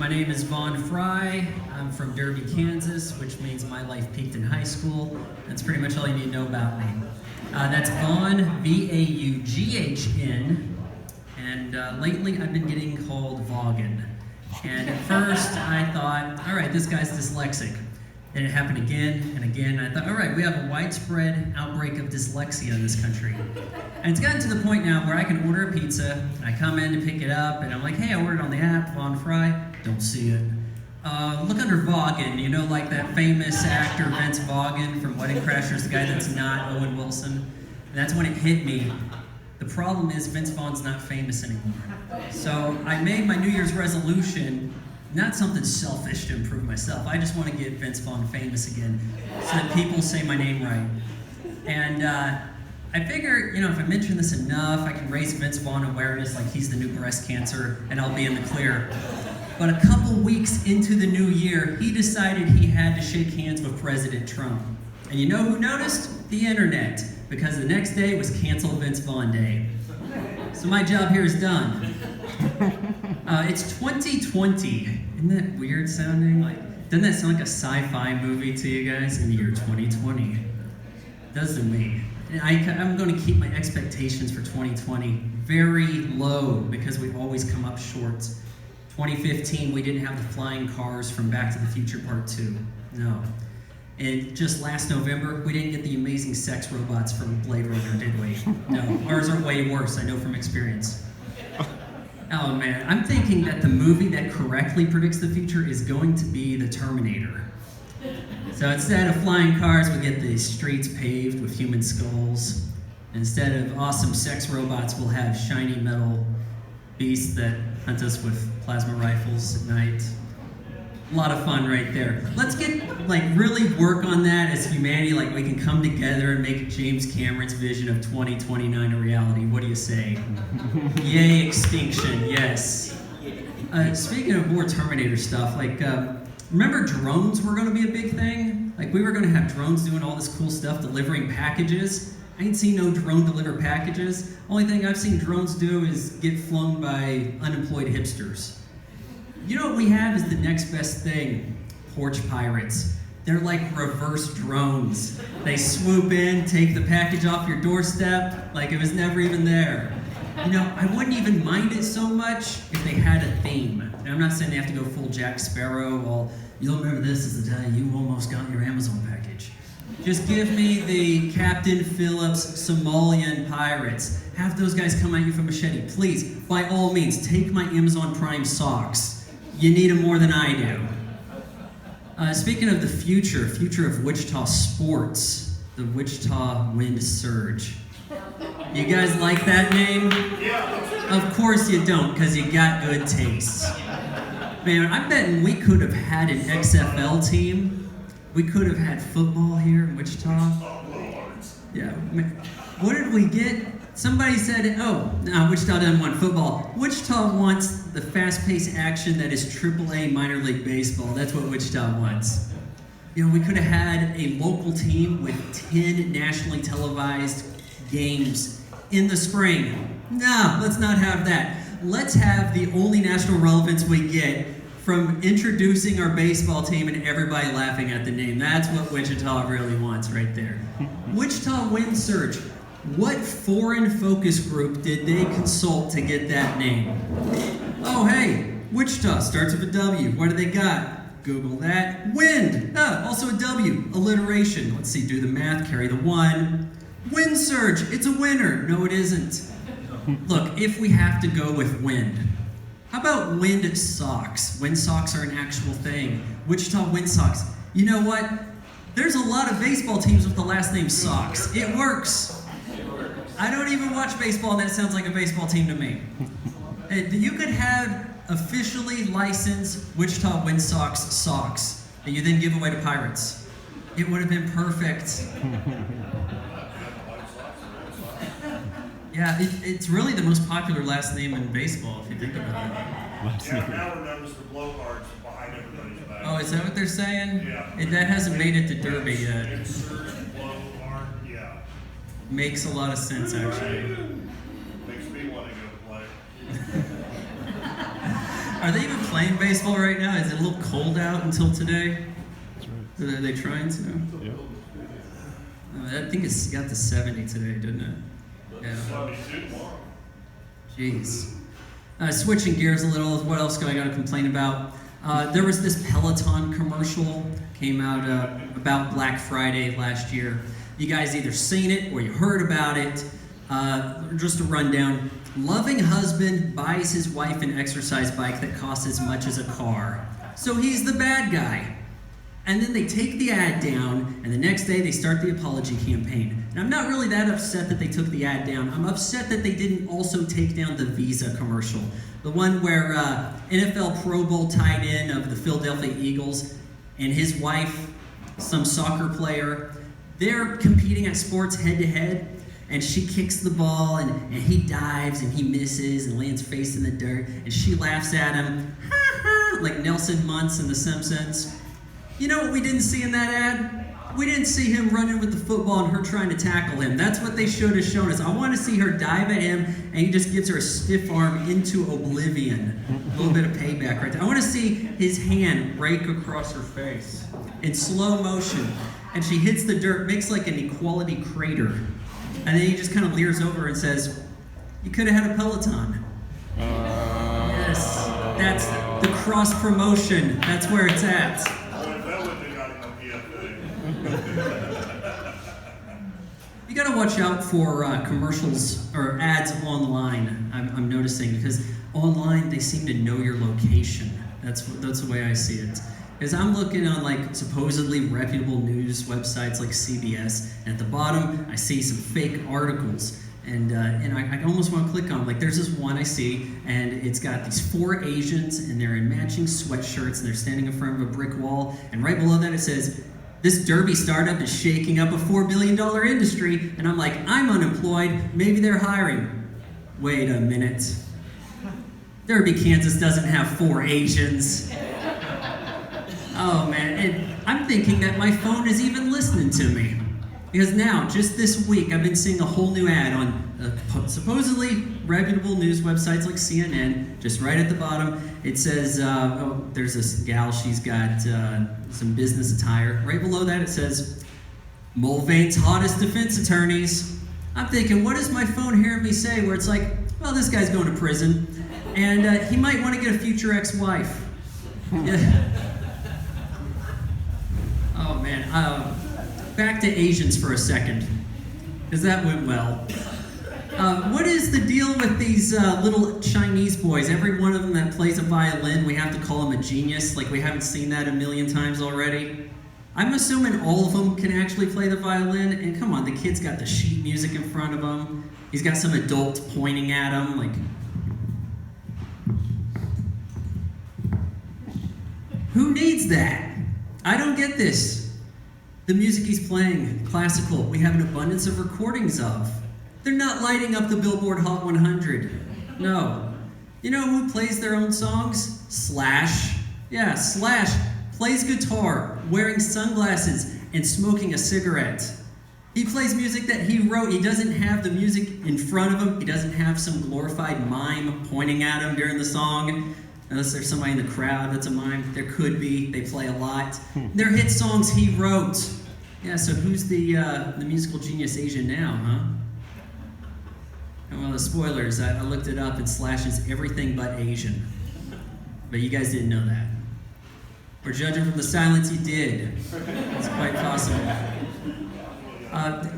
My name is Vaughn Fry. I'm from Derby, Kansas, which means my life peaked in high school. That's pretty much all you need to know about me. That's Vaughn, V-A-U-G-H-N, and lately I've been getting called Vaughn. And at first I thought, all right, this guy's dyslexic. Then it happened again and again, and I thought, all right, we have a widespread outbreak of dyslexia in this country. And it's gotten to the point now where I can order a pizza, and I come in to pick it up, and I'm like, hey, I ordered on the app, Vaughn Fry. Don't see it. Look under Vaughn, you know, like that famous actor Vince Vaughn from Wedding Crashers, the guy that's not Owen Wilson. And that's when it hit me. The problem is Vince Vaughn's not famous anymore. So I made my New Year's resolution, not something selfish to improve myself. I just want to get Vince Vaughn famous again so that people say my name right. And I figure, you know, if I mention this enough, I can raise Vince Vaughn awareness like he's the new breast cancer and I'll be in the clear. But a couple weeks into the new year, he decided he had to shake hands with President Trump. And you know who noticed? The internet, because the next day was Cancel Vince Vaughn Day. So my job here is done. It's 2020. Isn't that weird sounding? Doesn't that sound like a sci-fi movie to you guys? In the year 2020. It does to me. And I'm going to keep my expectations for 2020 very low because we always come up short. 2015, we didn't have the flying cars from Back to the Future Part 2. No. And just last November, we didn't get the amazing sex robots from Blade Runner, did we? No. Ours are way worse, I know from experience. Oh man, I'm thinking that the movie that correctly predicts the future is going to be The Terminator. So instead of flying cars, we get the streets paved with human skulls. Instead of awesome sex robots, we'll have shiny metal beasts that hunt us with plasma rifles at night. A lot of fun right there. Let's get, really work on that as humanity, we can come together and make James Cameron's vision of 2029 a reality. What do you say? Yay, extinction, yes. Speaking of more Terminator stuff, remember drones were gonna be a big thing? We were gonna have drones doing all this cool stuff, delivering packages. I ain't seen no drone deliver packages. Only thing I've seen drones do is get flown by unemployed hipsters. You know what we have is the next best thing? Porch pirates. They're like reverse drones. They swoop in, take the package off your doorstep like it was never even there. You know, I wouldn't even mind it so much if they had a theme. And I'm not saying they have to go full Jack Sparrow, well, you'll remember this is the day you almost got your Amazon package. Just give me the Captain Phillips Somalian pirates. Have those guys come at you from a machete. Please, by all means, take my Amazon Prime socks. You need them more than I do. Speaking of the future of Wichita sports, the Wichita Wind Surge. You guys like that name? Yeah. Of course you don't, because you got good taste. Man, I'm betting we could have had an XFL team. We could have had football here in Wichita. Yeah. What did we get? Somebody said, Wichita doesn't want football. Wichita wants the fast-paced action that is AAA minor league baseball. That's what Wichita wants. You know, we could have had a local team with 10 nationally televised games in the spring. No, let's not have that. Let's have the only national relevance we get from introducing our baseball team and everybody laughing at the name. That's what Wichita really wants right there. Wichita Wind Surge. What foreign focus group did they consult to get that name? Oh, hey, Wichita starts with a W. What do they got? Google that. Wind. Also a W. Alliteration. Let's see, do the math, carry the 1. Wind surge. It's a winner. No, it isn't. Look, if we have to go with wind, how about wind socks? Wind socks are an actual thing. Wichita Wind Sox. You know what? There's a lot of baseball teams with the last name Sox. It works. I don't even watch baseball, and that sounds like a baseball team to me. You could have officially licensed Wichita Wind Sox socks that you then give away to Pirates. It would have been perfect. Yeah, it's really the most popular last name in baseball, if you think about it. Yeah, now we're known as the blowhards behind everybody's back. Oh, is that what they're saying? Yeah. That hasn't made it to Derby yet. Blowhard, yeah. Makes a lot of sense, actually. Makes me want to go play. Are they even playing baseball right now? Is it a little cold out until today? Are they trying to? Yeah. I think it's got to 70 today, didn't it? Yeah. 72 tomorrow. Jeez. Switching gears a little, what else do I got to complain about? There was this Peloton commercial, came out about Black Friday last year. You guys either seen it or you heard about it. Just a rundown. Loving husband buys his wife an exercise bike that costs as much as a car. So he's the bad guy. And then they take the ad down, and the next day they start the apology campaign. And I'm not really that upset that they took the ad down. I'm upset that they didn't also take down the Visa commercial. The one where NFL Pro Bowl tight end of the Philadelphia Eagles and his wife, some soccer player, they're competing at sports head-to-head, and she kicks the ball, and he dives, and he misses, and lands face in the dirt, and she laughs at him, ha ha, like Nelson Muntz in The Simpsons. You know what we didn't see in that ad? We didn't see him running with the football and her trying to tackle him. That's what they should have shown us. I want to see her dive at him, and he just gives her a stiff arm into oblivion. A little bit of payback right there. I want to see his hand rake across her face in slow motion, and she hits the dirt, makes like an equality crater. And then he just kind of leers over and says, "You could have had a Peloton." Yes, that's the cross promotion. That's where it's at. You gotta watch out for commercials or ads online. I'm noticing, because online they seem to know your location. That's the way I see it. Because I'm looking on like supposedly reputable news websites like CBS, and at the bottom I see some fake articles, and I almost want to click on. Like, there's this one I see, and it's got these 4 Asians, and they're in matching sweatshirts, and they're standing in front of a brick wall, and right below that it says, "This derby startup is shaking up a $4 billion industry," and I'm like, I'm unemployed, maybe they're hiring. Wait a minute. Derby, Kansas doesn't have 4 Asians. Oh man, I'm thinking that my phone is even listening to me. Because now, just this week, I've been seeing a whole new ad on supposedly reputable news websites like CNN. Just right at the bottom, it says, there's this gal, she's got some business attire. Right below that, it says, "Mulvane's hottest defense attorneys." I'm thinking, what is my phone hearing me say where it's like, well, this guy's going to prison, and he might want to get a future ex-wife. Yeah. Oh man, back to Asians for a second, because that went well. What is the deal with these little Chinese boys? Every one of them that plays a violin, we have to call him a genius. Like, we haven't seen that a million times already. I'm assuming all of them can actually play the violin. And come on, the kid's got the sheet music in front of him. He's got some adult pointing at him. Like, who needs that? I don't get this. The music he's playing, classical, we have an abundance of recordings of. They're not lighting up the Billboard Hot 100. No. You know who plays their own songs? Slash. Yeah, Slash plays guitar, wearing sunglasses, and smoking a cigarette. He plays music that he wrote. He doesn't have the music in front of him. He doesn't have some glorified mime pointing at him during the song. Unless there's somebody in the crowd that's a mime. There could be. They play a lot. They're hit songs he wrote. Yeah, so who's the musical genius Asian now, huh? Well, the spoilers, I looked it up, and Slash is everything but Asian. But you guys didn't know that. Or judging from the silence, you did. It's quite possible.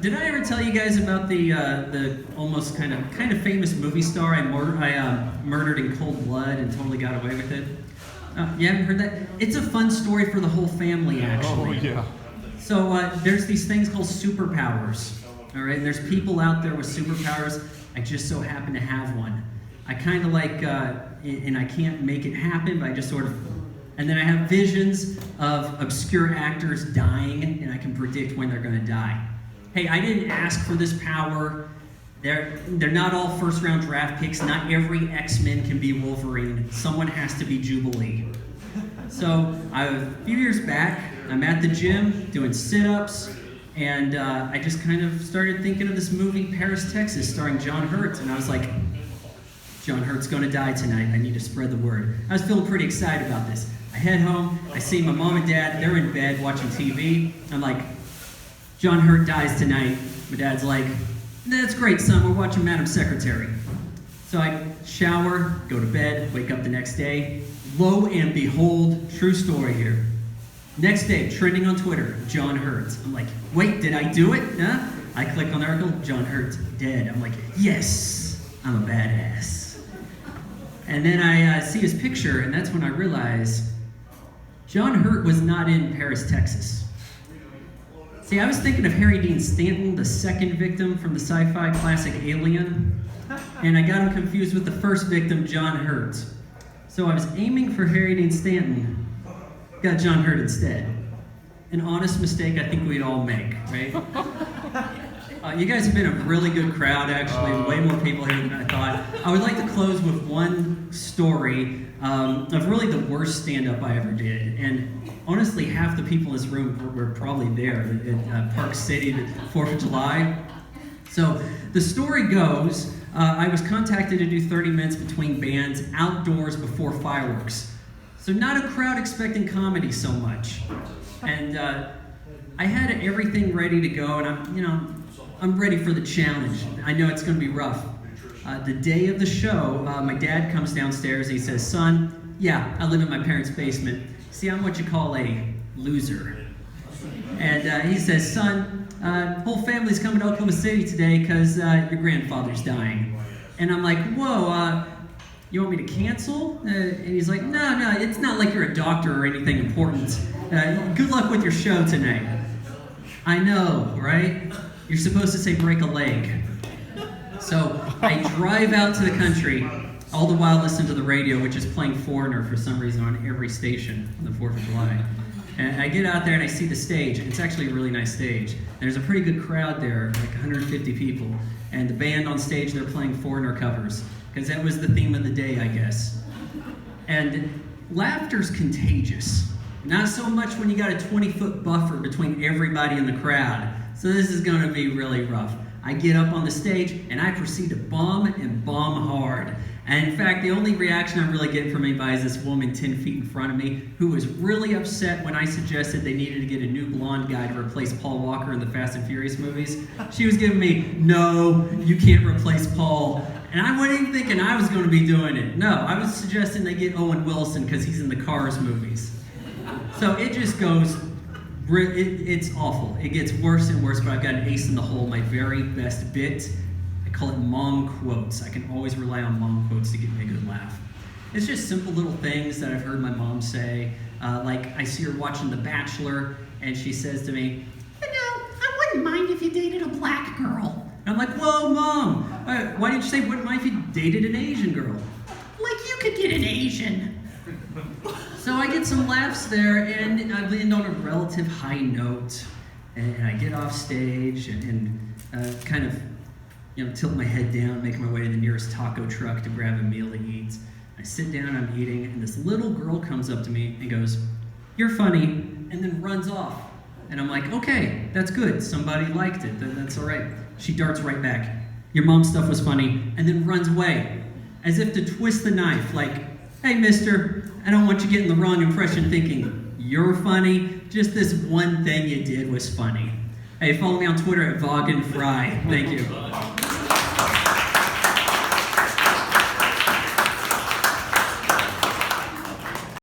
Did I ever tell you guys about the almost kind of famous movie star I murdered in cold blood and totally got away with it? You haven't heard that? It's a fun story for the whole family, actually. Oh, yeah. So there's these things called superpowers. All right, and there's people out there with superpowers. I just so happen to have one. I kind of like, and I can't make it happen, but I just sort of, and then I have visions of obscure actors dying, and I can predict when they're going to die. Hey, I didn't ask for this power. They're not all first-round draft picks. Not every X-Men can be Wolverine. Someone has to be Jubilee. So a few years back, I'm at the gym doing sit-ups, and I just kind of started thinking of this movie, Paris, Texas, starring John Hurt, and I was like, John Hurt's going to die tonight. I need to spread the word. I was feeling pretty excited about this. I head home. I see my mom and dad. They're in bed watching TV. I'm like, John Hurt dies tonight. My dad's like, that's great, son. We're watching Madam Secretary. So I shower, go to bed, wake up the next day. Lo and behold, true story here. Next day, trending on Twitter, John Hurt. I'm like, wait, did I do it? Huh? I click on the article, John Hurt dead. I'm like, yes, I'm a badass. And then I see his picture, and that's when I realize John Hurt was not in Paris, Texas. See, I was thinking of Harry Dean Stanton, the second victim from the sci-fi classic Alien, and I got him confused with the first victim, John Hurt. So I was aiming for Harry Dean Stanton, got John Hurt instead. An honest mistake I think we'd all make, right? You guys have been a really good crowd, actually. Way more people here than I thought. I would like to close with one story of really the worst stand-up I ever did. And honestly, half the people in this room were probably there at Park City, the 4th of July. So the story goes, I was contacted to do 30 minutes between bands outdoors before fireworks. So not a crowd expecting comedy so much. And I had everything ready to go, and I'm ready for the challenge. I know it's going to be rough. The day of the show, my dad comes downstairs and he says, son, yeah, I live in my parents' basement. See, I'm what you call a loser. And he says, son, whole family's coming to Oklahoma City today because your grandfather's dying. And I'm like, whoa, you want me to cancel? And he's like, no, it's not like you're a doctor or anything important. Good luck with your show tonight. I know, right? You're supposed to say break a leg. So I drive out to the country, all the while listening to the radio, which is playing Foreigner for some reason on every station on the 4th of July. And I get out there and I see the stage. It's actually a really nice stage. There's a pretty good crowd there, like 150 people. And the band on stage, they're playing Foreigner covers, because that was the theme of the day, I guess. And laughter's contagious. Not so much when you got a 20-foot buffer between everybody in the crowd. So this is going to be really rough. I get up on the stage and I proceed to bomb and bomb hard. And in fact, the only reaction I'm really getting from anybody is this woman 10 feet in front of me who was really upset when I suggested they needed to get a new blonde guy to replace Paul Walker in the Fast and Furious movies. She was giving me, no, you can't replace Paul. And I wasn't even thinking I was going to be doing it. No, I was suggesting they get Owen Wilson because he's in the Cars movies. So it just goes, it's awful. It gets worse and worse, but I've got an ace in the hole, my very best bit. I call it mom quotes. I can always rely on mom quotes to get me a good laugh. It's just simple little things that I've heard my mom say. Like I see her watching The Bachelor, and she says to me, I wouldn't mind if you dated a black girl. And I'm like, whoa, Mom, why didn't you say wouldn't mind if you dated an Asian girl? Like you could get an Asian. So I get some laughs there, and I land on a relative high note, and I get off stage and kind of tilt my head down, making my way to the nearest taco truck to grab a meal to eat. I sit down, I'm eating, and this little girl comes up to me and goes, "You're funny," and then runs off. And I'm like, okay, that's good. Somebody liked it. That's all right. She darts right back. "Your mom's stuff was funny," and then runs away, as if to twist the knife, like, "Hey, mister, I don't want you getting the wrong impression thinking you're funny. Just this one thing you did was funny." Hey, follow me on Twitter at Vaughn Fry. Thank you.